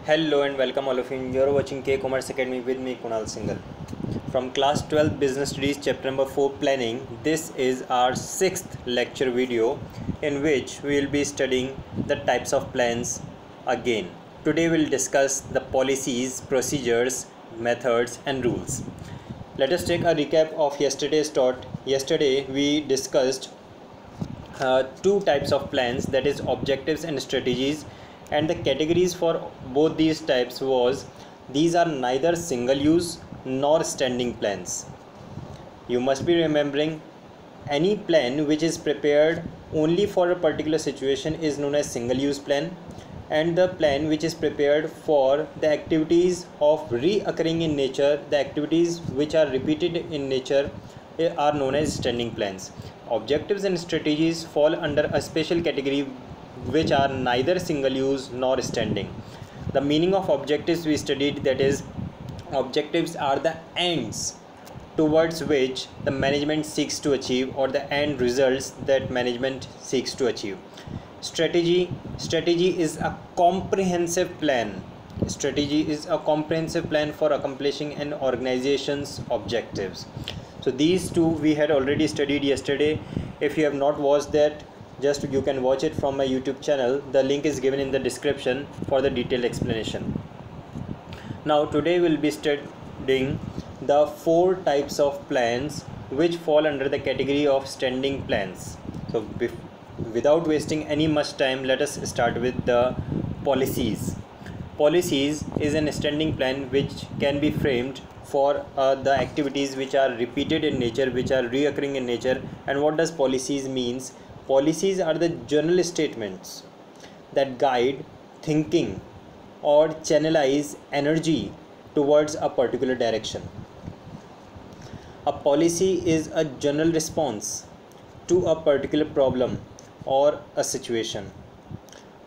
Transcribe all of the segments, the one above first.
Hello and welcome all of you. You're watching K Commerce Academy with me Kunal Singhal. From class 12 Business Studies chapter number 4 Planning. This is our 6th lecture video in which we will be studying the types of plans again. Today we'll discuss the policies, procedures, methods and rules. Let us take a recap of yesterday's talk. Yesterday we discussed two types of plans, that is objectives and strategies, and the categories for both these types was these are neither single use nor standing plans. You must be remembering any plan which is prepared only for a particular situation is known as single use plan, and the plan which is prepared for the activities of reoccurring in nature, the activities which are repeated in nature are known as standing plans. Objectives and strategies fall under a special category which are neither single use nor standing. The meaning of objectives we studied, that is objectives are the ends towards which the management seeks to achieve, or the end results that management seeks to achieve. Strategy is a comprehensive plan. Strategy is a comprehensive plan for accomplishing an organization's objectives. So these two we had already studied yesterday. If you have not watched that, just you can watch it from my YouTube channel. The link is given in the description for the detailed explanation. Now today we'll be studying the 4 types of plans which fall under the category of standing plans. So without wasting any much time, let us start with the policies. Policies is an standing plan which can be framed for the activities which are repeated in nature, which are reoccurring in nature. And what does policies means? Policies are the general statements that guide thinking or channelize energy towards a particular direction. A policy is a general response to a particular problem or a situation.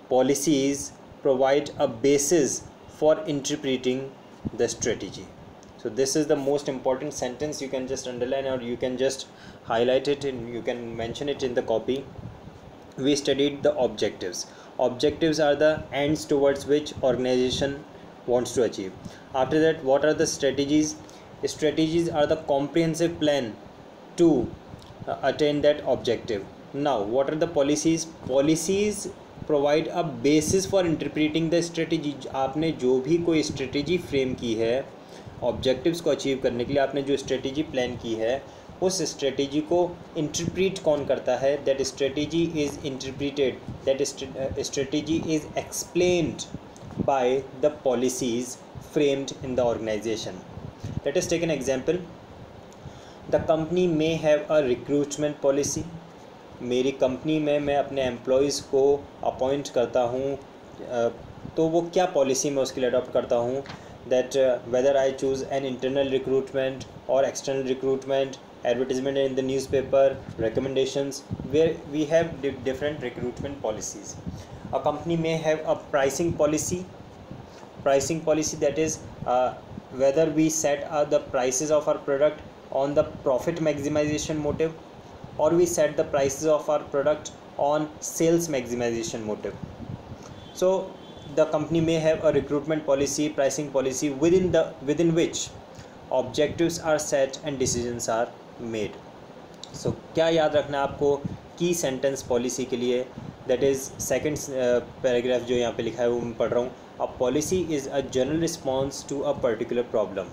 Policies provide a basis for interpreting the strategy. So this is the most important sentence. You can just underline or you can just highlight it and you can mention it in the copy. We studied the objectives. Objectives are the ends towards which organization wants to achieve. After that, what are the strategies? Strategies are the comprehensive plan to attain that objective. Now what are the policies? Policies provide a basis for interpreting the strategy. आपने जो भी कोई strategy frame की है objectives को achieve करने के लिए, आपने जो स्ट्रेटेजी प्लान की है उस स्ट्रेटेजी को इंटरप्रीट कौन करता है? That strategy is interpreted, that strategy is explained by the policies framed in the organization. Let us take an example. The company may have a recruitment policy. मेरी company में मैं अपने एम्प्लॉयज़ को appoint करता हूँ, तो वो क्या पॉलिसी मैं उसके लिए अडॉप्ट करता हूँ? That whether I choose an internal recruitment or external recruitment, advertisement in the newspaper, recommendations, where we have different recruitment policies. A company may have a pricing policy. Pricing policy, that is whether we set the prices of our product on the profit maximization motive, or we set the prices of our product on sales maximization motive. So the company may have a recruitment policy, pricing policy, within which objectives are set and decisions are made. So क्या याद रखना है आपको की sentence policy के लिए? That is second paragraph जो यहाँ पे लिखा है वो मैं पढ़ रहा हूँ. A policy is a general response to a particular problem.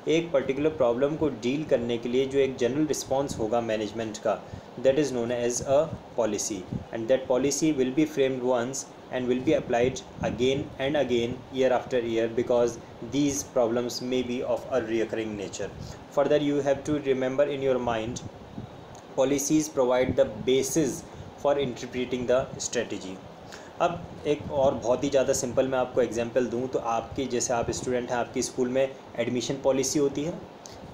एक पर्टिकुलर प्रॉब्लम को डील करने के लिए जो एक जनरल रिस्पॉन्स होगा मैनेजमेंट का, that is known as a policy. And that policy will be framed once and will be applied again and again, year after year, because these problems may be of a recurring nature. Further, you have to remember in your mind, policies provide the basis for interpreting the strategy. अब एक और बहुत ही ज़्यादा simple मैं आपको example दूं तो आपकी, जैसे आप स्टूडेंट हैं, आपकी स्कूल में एडमिशन पॉलिसी होती है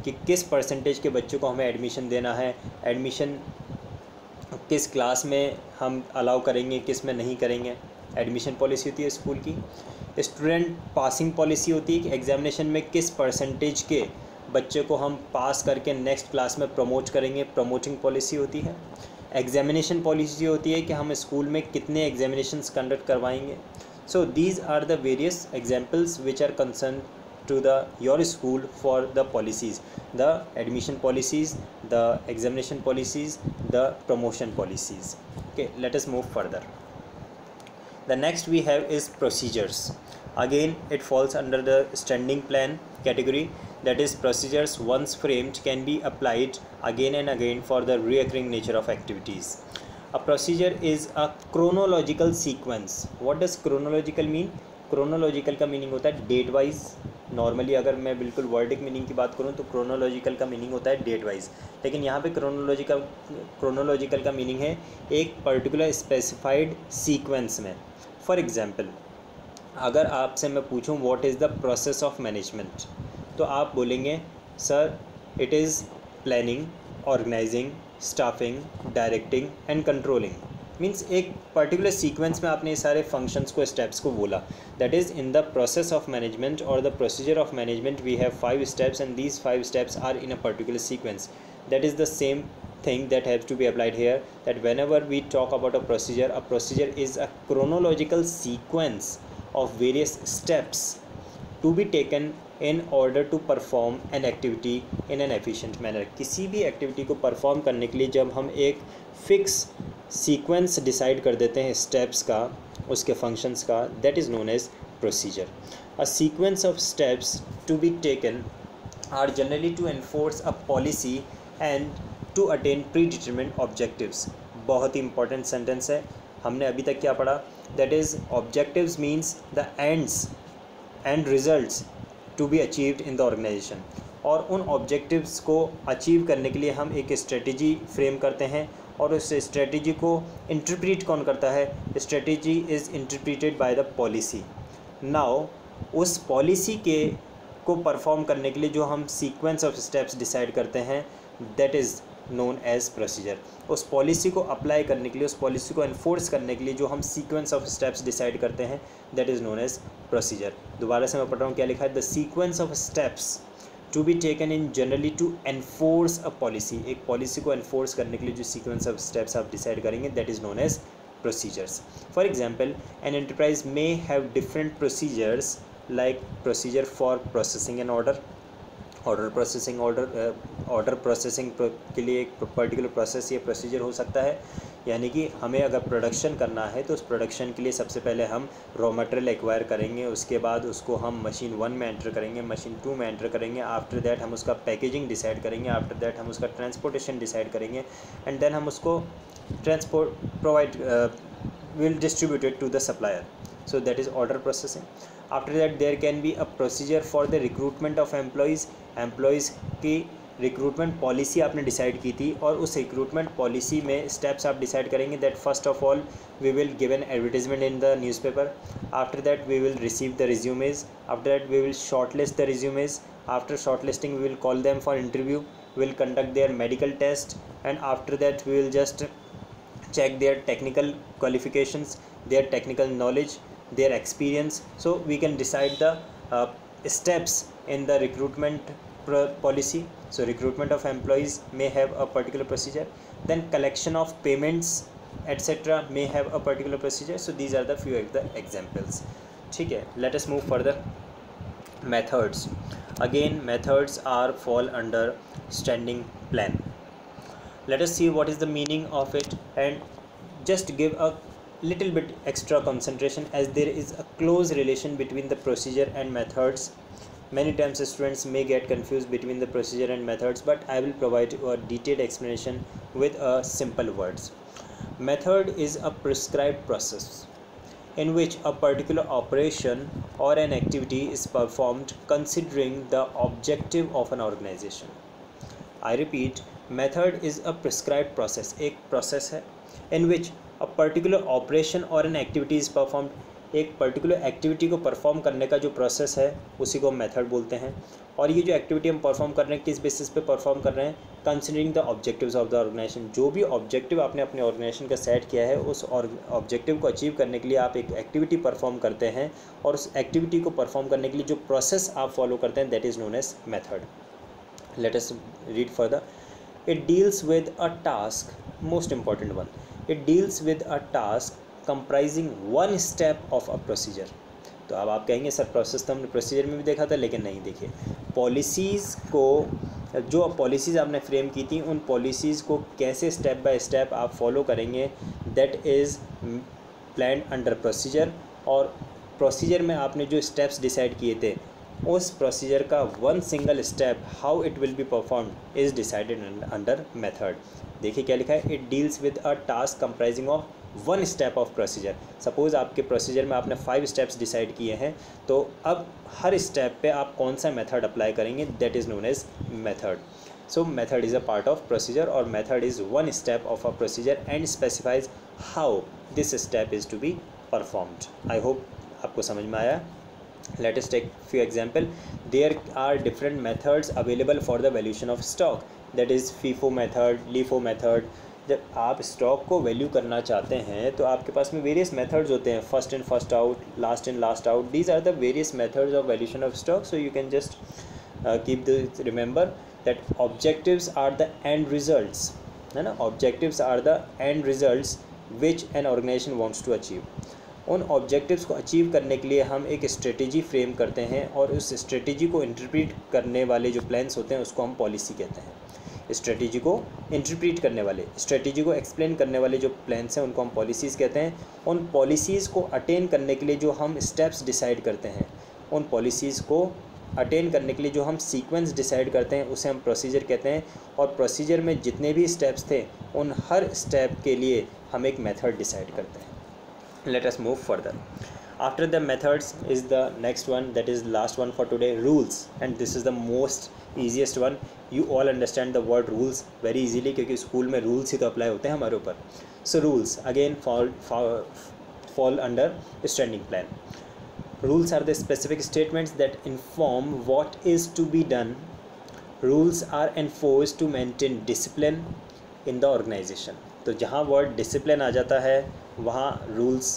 कि किस परसेंटेज के बच्चों को हमें एडमिशन देना है, एडमिशन किस क्लास में हम अलाउ करेंगे, किस में नहीं करेंगे. एडमिशन पॉलिसी होती है स्कूल की. स्टूडेंट पासिंग पॉलिसी होती है कि एग्जामिनेशन में किस परसेंटेज के बच्चे को हम पास करके नेक्स्ट क्लास में प्रमोट करेंगे, प्रमोटिंग पॉलिसी होती है. एग्जामिनेशन पॉलिसी होती है कि हम स्कूल में कितने एग्जामिनेशंस कंडक्ट करवाएंगे. So these are the various examples which are concerned to the your school for the policies, the admission policies, the examination policies, the promotion policies. Okay, let us move further. The next we have is procedures. Again, it falls under the standing plan category, that is procedures once framed can be applied again and again for the recurring nature of activities. A procedure is a chronological sequence. What does chronological mean? Chronological का meaning होता है date wise. Normally अगर मैं बिल्कुल verdict meaning की बात करूँ तो क्रोनोलॉजिकल का मीनिंग होता है डेट वाइज, लेकिन यहाँ पे क्रोनोलॉजिकल का मीनिंग है एक पर्टिकुलर स्पेसिफाइड सीक्वेंस में. फॉर एग्जांपल, अगर आपसे मैं पूछूं what is the process of management, तो आप बोलेंगे sir it is planning, organising, staffing, directing and controlling. Means एक पर्टिकुलर सीक्वेंस में आपने सारे फंक्शंस को, स्टेप्स को बोला. That is in the process of management और the procedure of management we have 5 steps and these 5 steps are in a particular sequence. That is the same thing that has to be applied here, that whenever we talk about a procedure is a chronological sequence of various steps to be taken in order to perform an activity in an efficient manner. किसी भी activity को perform करने के लिए जब हम एक fix sequence decide कर देते हैं स्टेप्स का, उसके फंक्शंस का, that is known as procedure. A sequence of steps to be taken are generally to enforce a policy and to attain predetermined objectives. बहुत ही इंपॉर्टेंट सेंटेंस है. हमने अभी तक क्या पढ़ा? That is objectives means the ends and results to be achieved in the organisation. और उन ऑब्जेक्टिव्स को अचीव करने के लिए हम एक स्ट्रेटजी फ्रेम करते हैं, और उस स्ट्रेटजी को इंटरप्रीट कौन करता है? Strategy is interpreted by the policy. Now उस पॉलिसी के को परफॉर्म करने के लिए जो हम सीक्वेंस ऑफ स्टेप्स डिसाइड करते हैं, that is known as procedure. उस पॉलिसी को अप्लाई करने के लिए, उस पॉलिसी को एनफोर्स करने के लिए जो हम सीक्वेंस ऑफ स्टेप्स डिसाइड करते हैं, that is known as procedure. दोबारा से मैं पढ़ रहा हूँ क्या लिखा है? The sequence of steps to be taken in generally to enforce a policy. एक पॉलिसी को एनफोर्स करने के लिए जो सीक्वेंस ऑफ स्टेप्स आप डिसाइड करेंगे, that is known as procedures. For example, an enterprise may have different procedures like procedure for processing an order, order processing के लिए एक पर्टिकुलर प्रोसेस या प्रोसीजर हो सकता है. यानी कि हमें अगर प्रोडक्शन करना है तो उस प्रोडक्शन के लिए सबसे पहले हम रॉ मटेरियल एक्वायर करेंगे, उसके बाद उसको हम मशीन 1 में एंटर करेंगे, मशीन 2 में एंटर करेंगे, आफ्टर दैट हम उसका पैकेजिंग डिसाइड करेंगे, आफ्टर दैट हम उसका ट्रांसपोर्टेशन डिसाइड करेंगे, एंड देन हम उसको transport provide will distributed to the supplier. So that is order processing. After that there can be a procedure for the recruitment of employees. Employees की recruitment policy आपने decide की थी, और उस recruitment policy में steps आप decide करेंगे. That first of all we will give an advertisement in the newspaper. After that we will receive the resumes. After that we will shortlist the resumes. After shortlisting we will call them for interview. We will conduct their medical test, and after that we will just check their technical qualifications, their technical knowledge, their experience. So we can decide the steps in the recruitment policy. So recruitment of employees may have a particular procedure. Then collection of payments etc. may have a particular procedure. So these are the few of the examples. ठीक है, let us move further. Methods. Again, methods are fall under standing plan. Let us see what is the meaning of it, and just give a little bit extra concentration, as there is a close relation between the procedure and methods. Many times students may get confused between the procedure and methods, but I will provide you a detailed explanation with simple words. Method is a prescribed process in which a particular operation or an activity is performed considering the objective of an organization. I repeat, method is a prescribed process. एक process है in which a particular operation or an activity is performed. एक particular activity को perform करने का जो process है उसी को method बोलते हैं. और ये जो activity हम perform कर रहे हैं किस basis पे perform कर रहे हैं? Considering the objectives of the organization. जो भी objective आपने अपने organization का set किया है, उस objective को achieve करने के लिए आप एक activity perform करते हैं, और उस activity को perform करने के लिए जो process आप follow करते हैं, that is known as method. Let us read further. It deals with a task, most important one. It deals with a task comprising one step of a procedure. तो अब आप कहेंगे सर प्रोसेस तो हमने procedure में भी देखा था, लेकिन नहीं, देखिए पॉलिसीज़ को, जो पॉलिसीज़ आपने फ्रेम की थी उन पॉलिसीज़ को कैसे स्टेप बाय स्टेप आप फॉलो करेंगे, that is plan under procedure. और प्रोसीजर में आपने जो स्टेप्स डिसाइड किए थे उस प्रोसीजर का one single step how it will be performed is decided under method. देखिए क्या लिखा है, it deals with a task comprising of one step of procedure. Suppose आपके प्रोसीजर में आपने 5 स्टेप्स डिसाइड किए हैं, तो अब हर स्टेप पे आप कौन सा मेथड अप्लाई करेंगे, that is known as method. So method is a part of procedure, or method is one step of a procedure and specifies how this step is to be performed. I hope आपको समझ में आया। Let us take few example. There are different methods available for the valuation of stock. That is FIFO method, LIFO method. जब आप stock को value करना चाहते हैं तो आपके पास में वेरियस मेथड्स होते हैं, first in first out, last in last out. These are the various methods of valuation of stock. So you can just keep the remember that objectives are the end results, है ना, objectives are the end results which an organization wants to achieve। उन objectives को achieve करने के लिए हम एक strategy frame करते हैं और उस स्ट्रेटेजी को इंटरप्रीट करने वाले जो प्लान्स होते हैं उसको हम पॉलिसी कहते हैं। स्ट्रेटेजी को इंटरप्रीट करने वाले, स्ट्रेटेजी को एक्सप्लेन करने वाले जो प्लान्स हैं उनको हम पॉलिसीज़ कहते हैं। उन पॉलिसीज़ को अटेन करने के लिए जो हम स्टेप्स डिसाइड करते हैं, उन पॉलिसीज़ को अटेन करने के लिए जो हम सीक्वेंस डिसाइड करते हैं उसे हम प्रोसीजर कहते हैं। और प्रोसीजर में जितने भी स्टेप्स थे उन हर स्टेप के लिए हम एक मेथड डिसाइड करते हैं। Let us move further. After the methods is the next one, that is last one for today, rules. And this is the most easiest one. You all understand the word rules very easily, क्योंकि school में rules ही तो apply होते हैं हमारे ऊपर। So rules again fall under standing plan. Rules are the specific statements that inform what is to be done. Rules are enforced to maintain discipline in the organization. तो जहाँ word discipline आ जाता है वहाँ rules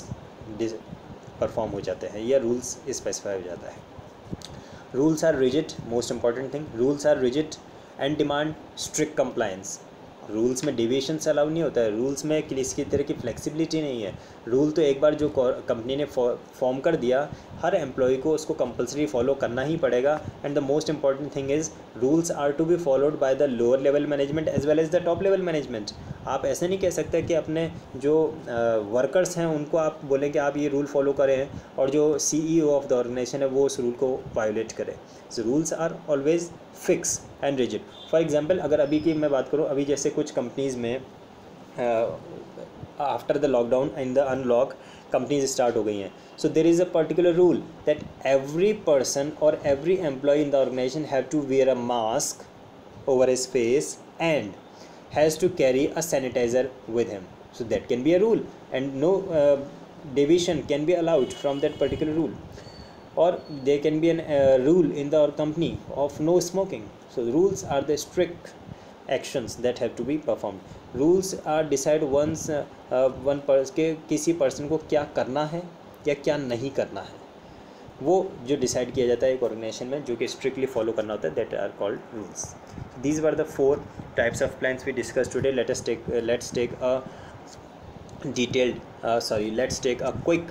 perform हो जाते हैं या rules specify हो जाता है। Rules are rigid, most important thing. Rules are rigid and demand strict compliance. Rules में डेविएशंस अलाउ नहीं होता है, रूल्स में किसी तरह की फ्लेक्सिबिलिटी नहीं है। रूल तो एक बार जो कंपनी ने फॉर्म कर दिया, हर एम्प्लॉय को उसको कंपलसरी फॉलो करना ही पड़ेगा। And the most important thing is rules are to be followed by the lower level management as well as the top level management. आप ऐसे नहीं कह सकते कि अपने जो वर्कर्स हैं उनको आप बोलें कि आप ये रूल फॉलो करें और जो CEO ऑफ द ऑर्गेनाइजेशन है वो उस रूल को वायोलेट करे। So rules are always fix and rigid. For example अगर अभी की मैं बात करूँ, अभी जैसे कुछ कंपनीज़ में after the lockdown in the unlock companies start हो गई हैं। So there is a particular rule that every person और every employee in the organisation have to wear a mask over his face and has to carry a sanitizer with him. So that can be a rule and no deviation can be allowed from that particular rule. Or there can be a rule in the company of no smoking. So rules are the strict actions that have to be performed. Rules are decide once किसी person को क्या करना है या क्या नहीं करना है, वो जो डिसाइड किया जाता है एक ऑर्गेनाइजेशन में, जो कि स्ट्रिक्टली फॉलो करना होता है, that are called rules. These were the 4 types of plans we discussed today. Let's take a quick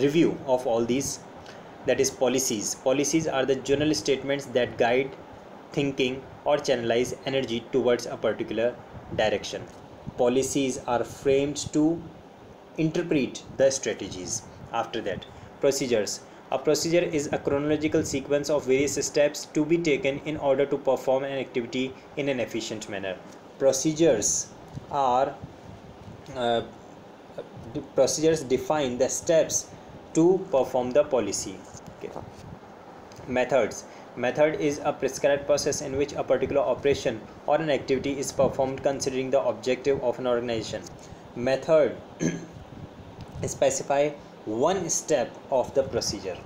review of all these. That is policies. Policies are the general statements that guide thinking or channelize energy towards a particular direction. Policies are framed to interpret the strategies. After that, procedures. A procedure is a chronological sequence of various steps to be taken in order to perform an activity in an efficient manner. Procedures define the steps to perform the policy. Okay. Methods. Method is a prescribed process in which a particular operation or an activity is performed considering the objective of an organization. Method specify one step of the procedure.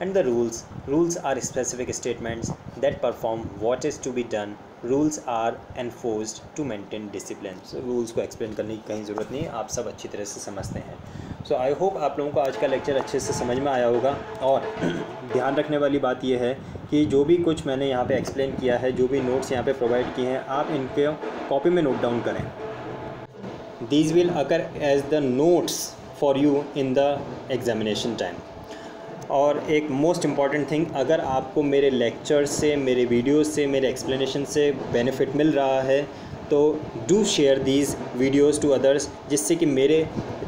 And the rules are specific statements that perform what is to be done. Rules are enforced to maintain discipline. So rules को explain करने की कहीं ज़रूरत नहीं है, आप सब अच्छी तरह से समझते हैं। So I hope आप लोगों को आज का लेक्चर अच्छे से समझ में आया होगा। और ध्यान रखने वाली बात यह है कि जो भी कुछ मैंने यहाँ पे एक्सप्लेन किया है, जो भी नोट्स यहाँ पे प्रोवाइड किए हैं, आप इनके कॉपी में नोट डाउन करें। these will occur as the notes for you in the examination time. और एक मोस्ट इम्पॉर्टेंट थिंग, अगर आपको मेरे लेक्चर से, मेरे वीडियोस से, मेरे एक्सप्लेनेशन से बेनिफिट मिल रहा है तो do share these videos to others, जिससे कि मेरे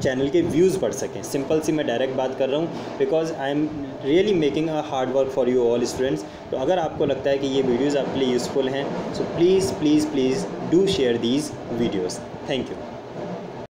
चैनल के व्यूज़ बढ़ सकें. सिंपल सी मैं डायरेक्ट बात कर रहा हूँ, because I am really making a hard work for you all students. तो अगर आपको लगता है कि ये वीडियोज़ आपके लिए यूज़फुल हैं, so please please please do share these videos. Thank you.